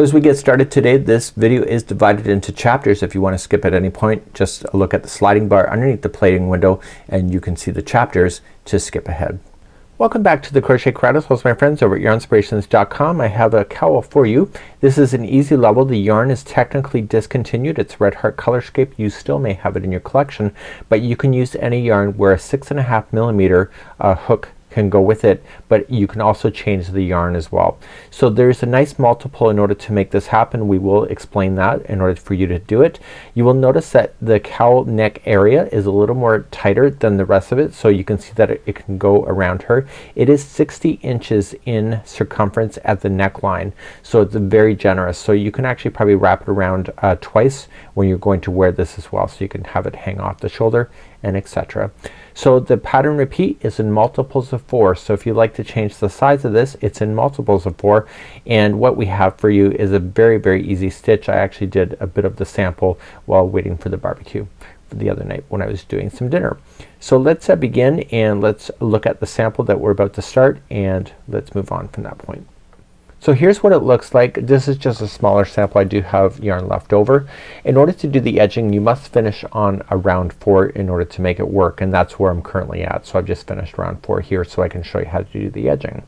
So as we get started today, this video is divided into chapters. If you want to skip at any point, just look at the sliding bar underneath the plating window and you can see the chapters to skip ahead. Welcome back to the Crochet Chronicles, my friends, over at yarnspirations.com. I have a cowl for you. This is an easy level. The yarn is technically discontinued. It's Red Heart Colorscape. You still may have it in your collection, but you can use any yarn where a 6.5 millimeter hook can go with it, but you can also change the yarn as well. So there's a nice multiple in order to make this happen. We will explain that in order for you to do it. You will notice that the cowl neck area is a little more tighter than the rest of it, so you can see that it can go around her. It is 60 inches in circumference at the neckline, so it's very generous. So you can actually probably wrap it around twice when you're going to wear this as well, so you can have it hang off the shoulder and etc. So the pattern repeat is in multiples of 4. So if you like to change the size of this, it's in multiples of 4. And what we have for you is a very easy stitch. I actually did a bit of the sample while waiting for the barbecue for the other night when I was doing some dinner. So let's begin and let's look at the sample that we're about to start, and let's move on from that point. So here's what it looks like. This is just a smaller sample. I do have yarn left over. In order to do the edging, you must finish on a round 4 in order to make it work, and that's where I'm currently at. So I've just finished round 4 here so I can show you how to do the edging.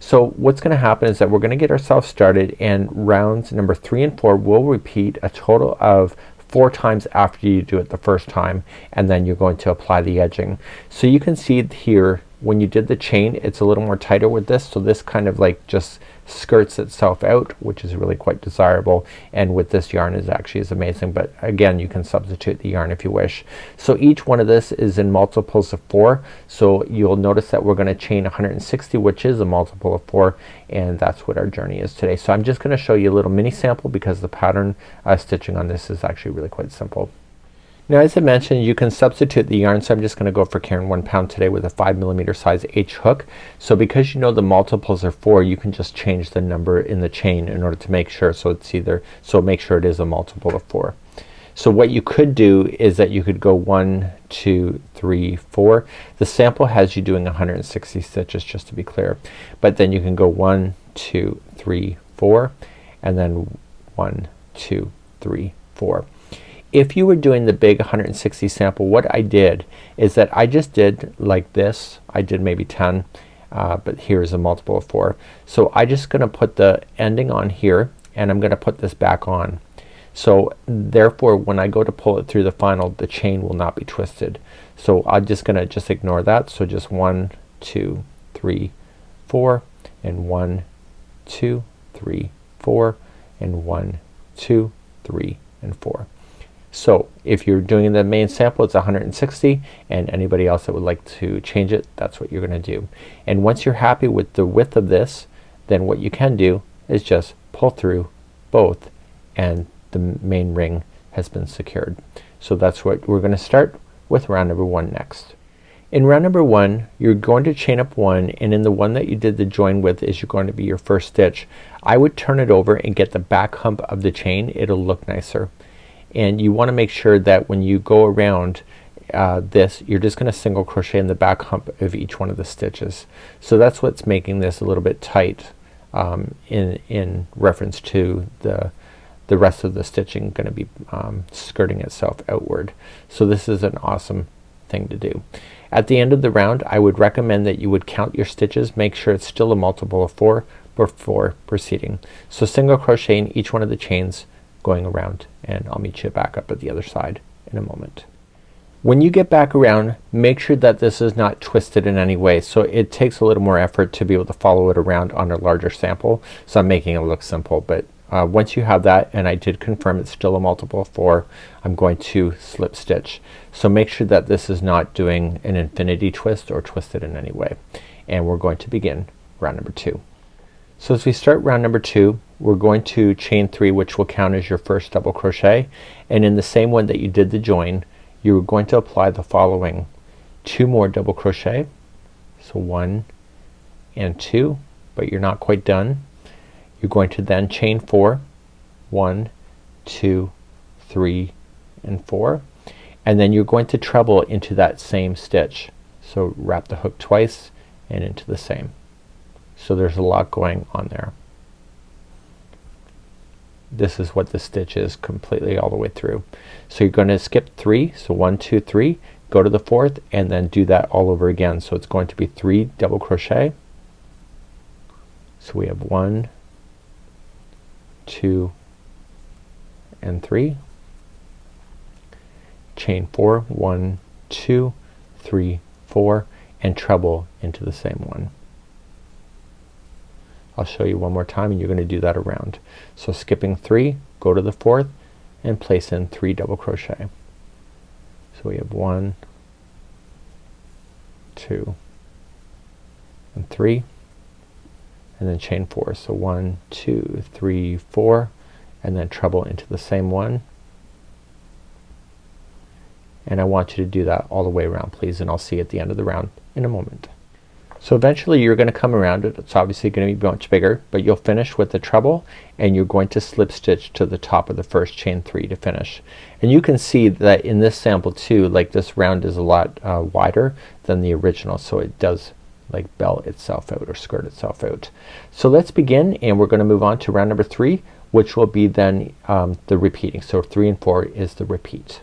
So what's gonna happen is that we're gonna get ourselves started, and rounds number 3 and 4 will repeat a total of 4 times after you do it the first time, and then you're going to apply the edging. So you can see here when you did the chain, it's a little more tighter with this, so this kind of like just skirts itself out, which is really quite desirable, and with this yarn is actually is amazing, but again you can substitute the yarn if you wish. So each one of this is in multiples of 4, so you'll notice that we're gonna chain 160, which is a multiple of 4, and that's what our journey is today. So I'm just gonna show you a little mini sample because the pattern stitching on this is actually really quite simple. Now as I mentioned, you can substitute the yarn, so I'm just gonna go for Caron 1 pound today with a 5 millimeter size H hook. So because you know the multiples are 4, you can just change the number in the chain in order to make sure, so it's either, so make sure it is a multiple of 4. So what you could do is that you could go 1, 2, 3, 4. The sample has you doing 160 stitches, just to be clear, but then you can go 1, 2, 3, 4, and then 1, 2, 3, 4. If you were doing the big 160 sample, what I did is that I just did like this. I did maybe 10, but here's a multiple of 4. So I just gonna put the ending on here, and I'm gonna put this back on. So therefore when I go to pull it through the final, the chain will not be twisted. So I'm just gonna ignore that. So just 1, 2, 3, 4, and 1, 2, 3, 4, and 1, 2, 3, and 4. So if you're doing the main sample, it's 160, and anybody else that would like to change it, that's what you're gonna do. And once you're happy with the width of this, then what you can do is just pull through both, and the main ring has been secured. So that's what we're gonna start with round number 1 next. In round number 1, you're going to chain up 1, and in the one that you did the join with is going to be your first stitch. I would turn it over and get the back hump of the chain. It'll look nicer. And you wanna make sure that when you go around this, you're just gonna single crochet in the back hump of each one of the stitches. So that's what's making this a little bit tight in reference to the rest of the stitching gonna be skirting itself outward. So this is an awesome thing to do. At the end of the round, I would recommend that you would count your stitches. Make sure it's still a multiple of 4 before proceeding. So single crochet in each one of the chains going around, and I'll meet you back up at the other side in a moment. When you get back around, make sure that this is not twisted in any way. So it takes a little more effort to be able to follow it around on a larger sample. So I'm making it look simple, but once you have that, and I did confirm it's still a multiple of 4, I'm going to slip stitch. So make sure that this is not doing an infinity twist or twisted in any way. And we're going to begin round number 2. So as we start round number 2, we're going to chain 3, which will count as your first double crochet, and in the same one that you did the join, you're going to apply the following 2 more double crochet. So 1 and 2, but you're not quite done. You're going to then chain 4, 1, 2, 3, and 4, and then you're going to treble into that same stitch. So wrap the hook twice and into the same. So there's a lot going on there. this is what the stitch is completely all the way through. So you're going to skip 3, so 1 2 3, go to the 4th, and then do that all over again. So it's going to be 3 double crochet. So we have 1 2 and 3, chain 4, 1 2 3 4, and treble into the same one. I'll show you one more time and you're gonna do that around. So skipping 3, go to the 4th and place in 3 double crochet. So we have 1 2 and 3, and then chain 4. So 1 2 3 4, and then treble into the same one. And I want you to do that all the way around, please, and I'll see you at the end of the round in a moment. So eventually you're gonna come around it. It's obviously gonna be much bigger, but you'll finish with the treble, and you're going to slip stitch to the top of the first chain 3 to finish. And you can see that in this sample too, like this round is a lot wider than the original, so it does like belt itself out or skirt itself out. So let's begin, and we're gonna move on to round number 3, which will be then the repeating. So 3 and 4 is the repeat.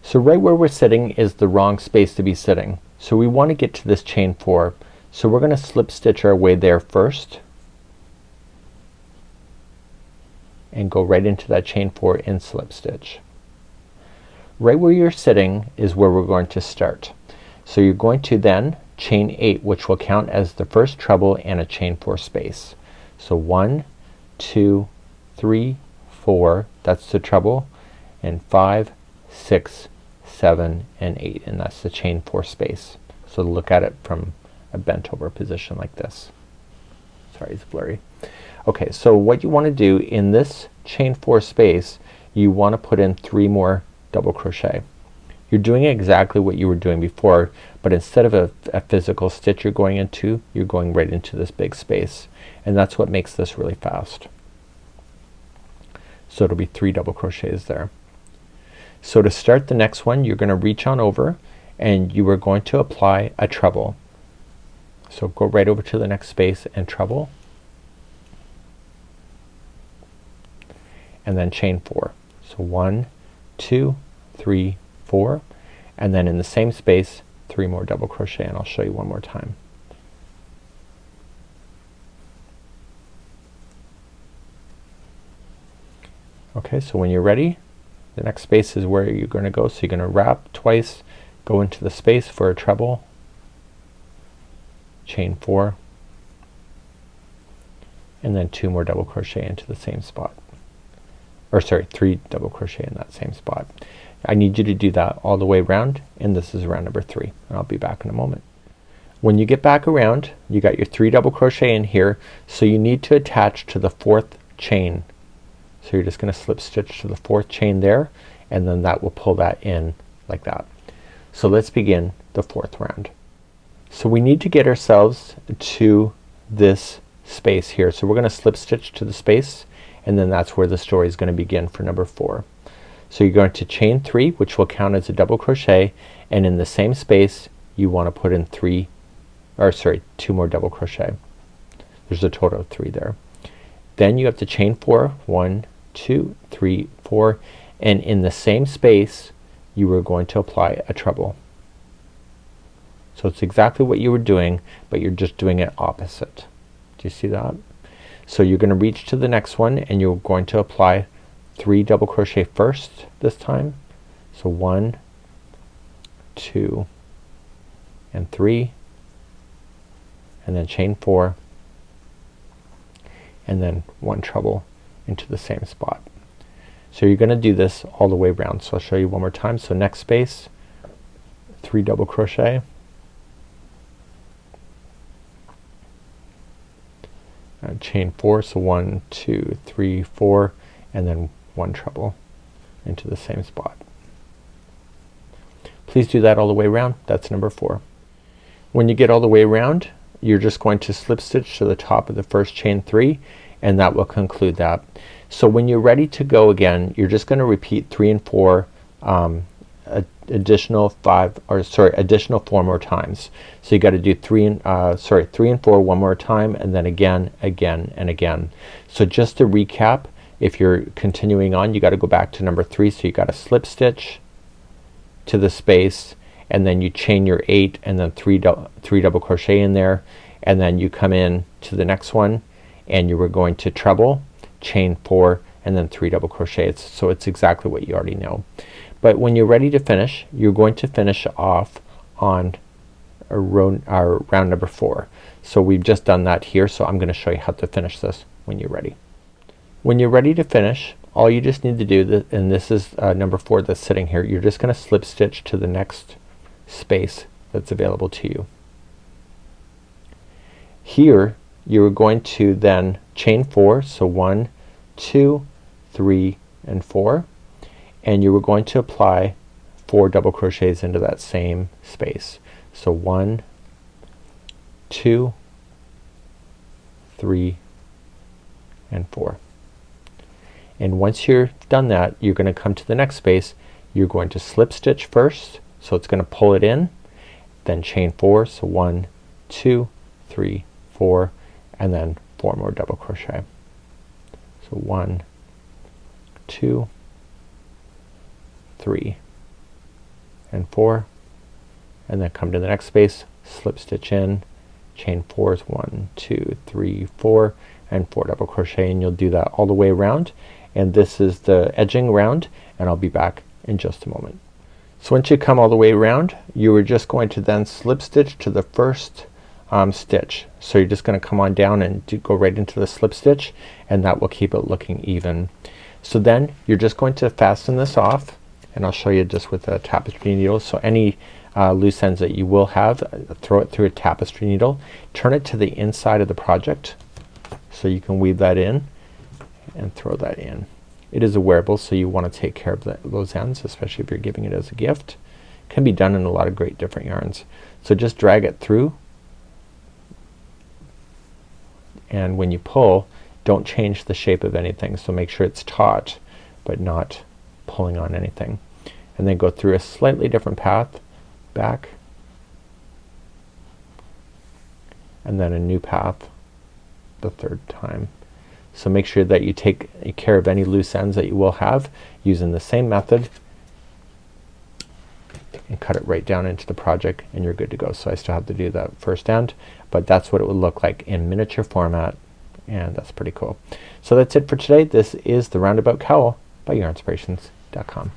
So right where we're sitting is the wrong space to be sitting. So we want to get to this chain 4. So we're gonna slip stitch our way there first and go right into that chain 4 and slip stitch. Right where you're sitting is where we're going to start. So you're going to then chain 8, which will count as the first treble and a chain 4 space. So 1 2 3 4, that's the treble, and 5 6 7 and 8, and that's the chain 4 space. So look at it from a bent over position like this. Sorry, it's blurry. Okay, so what you want to do in this chain 4 space, you want to put in 3 more double crochet. You're doing exactly what you were doing before, but instead of a physical stitch you're going into, you're going right into this big space, and that's what makes this really fast. So it'll be 3 double crochets there. So to start the next one, you're gonna reach on over and you are going to apply a treble. So go right over to the next space and treble, and then chain 4. So 1 2 3 4, and then in the same space 3 more double crochet, and I'll show you one more time. Okay, so when you're ready, the next space is where you're gonna go. So you're gonna wrap twice, go into the space for a treble, chain 4, and then 2 more double crochet into the same spot, or sorry, 3 double crochet in that same spot. I need you to do that all the way around, and this is round number 3, and I'll be back in a moment. When you get back around, you got your 3 double crochet in here, so you need to attach to the 4th chain. So you're just gonna slip stitch to the 4th chain there, and then that will pull that in like that. So let's begin the 4th round. So we need to get ourselves to this space here. So we're gonna slip stitch to the space, and then that's where the story is gonna begin for number 4. So you're going to chain 3, which will count as a double crochet, and in the same space you want to put in 2 more double crochet. There's a total of 3 there. Then you have to chain 4, 1 2 3 4, and in the same space you are going to apply a treble. So it's exactly what you were doing, but you're just doing it opposite. Do you see that? So you're gonna reach to the next one, and you're going to apply 3 double crochet first this time. So 1 2 and 3, and then chain 4, and then 1 treble into the same spot. So you're gonna do this all the way around. So I'll show you one more time. So next space, 3 double crochet, chain 4, so 1 2 3 4, and then 1 treble into the same spot. Please do that all the way around. That's number 4. When you get all the way around, you're just going to slip stitch to the top of the first chain 3, and that will conclude that. So when you're ready to go again, you're just gonna repeat 3 and 4 additional 4 more times. So you got to do 3 and 4 one more time, and then again and again. So just to recap, If you're continuing on, you got to go back to number 3, so you got to slip stitch to the space, and then you chain your 8 and then 3 double crochet in there, and then you come in to the next one and you were going to treble, chain 4 and then 3 double crochet. So it's exactly what you already know. But when you're ready to finish, you're going to finish off on round number 4. So we've just done that here, so I'm gonna show you how to finish this when you're ready. When you're ready to finish, all you just need to do, and this is number 4 that's sitting here, you're just gonna slip stitch to the next space that's available to you. Here you're going to then chain 4, so 1, 2, 3 and 4, and you were going to apply 4 double crochets into that same space. So 1, 2, 3 and 4. And once you're done that, you're gonna come to the next space. You're going to slip stitch first, so it's gonna pull it in, then chain 4, so 1, 2, 3, 4 and then 4 more double crochet. So 1, 2, 3 and 4, and then come to the next space, slip stitch in, chain 4 is 1, 2, 3, 4 and 4 double crochet, and you'll do that all the way around. And this is the edging round, and I'll be back in just a moment. So once you come all the way around, you are just going to then slip stitch to the first stitch. So you're just gonna come on down and go right into the slip stitch, and that will keep it looking even. So then you're just going to fasten this off, and I'll show you just with a tapestry needle. So any loose ends that you will have, throw it through a tapestry needle, turn it to the inside of the project so you can weave that in and throw that in. It is a wearable, so you want to take care of those ends, especially if you're giving it as a gift. It can be done in a lot of great different yarns. So just drag it through, and when you pull, don't change the shape of anything. So make sure it's taut but not pulling on anything, and then go through a slightly different path back, and then a new path the third time. So make sure that you take care of any loose ends that you will have using the same method, and cut it right down into the project, and you're good to go. So I still have to do that first end, but that's what it would look like in miniature format, and that's pretty cool. So that's it for today. This is the Roundabout Cowl by yarnspirations.com.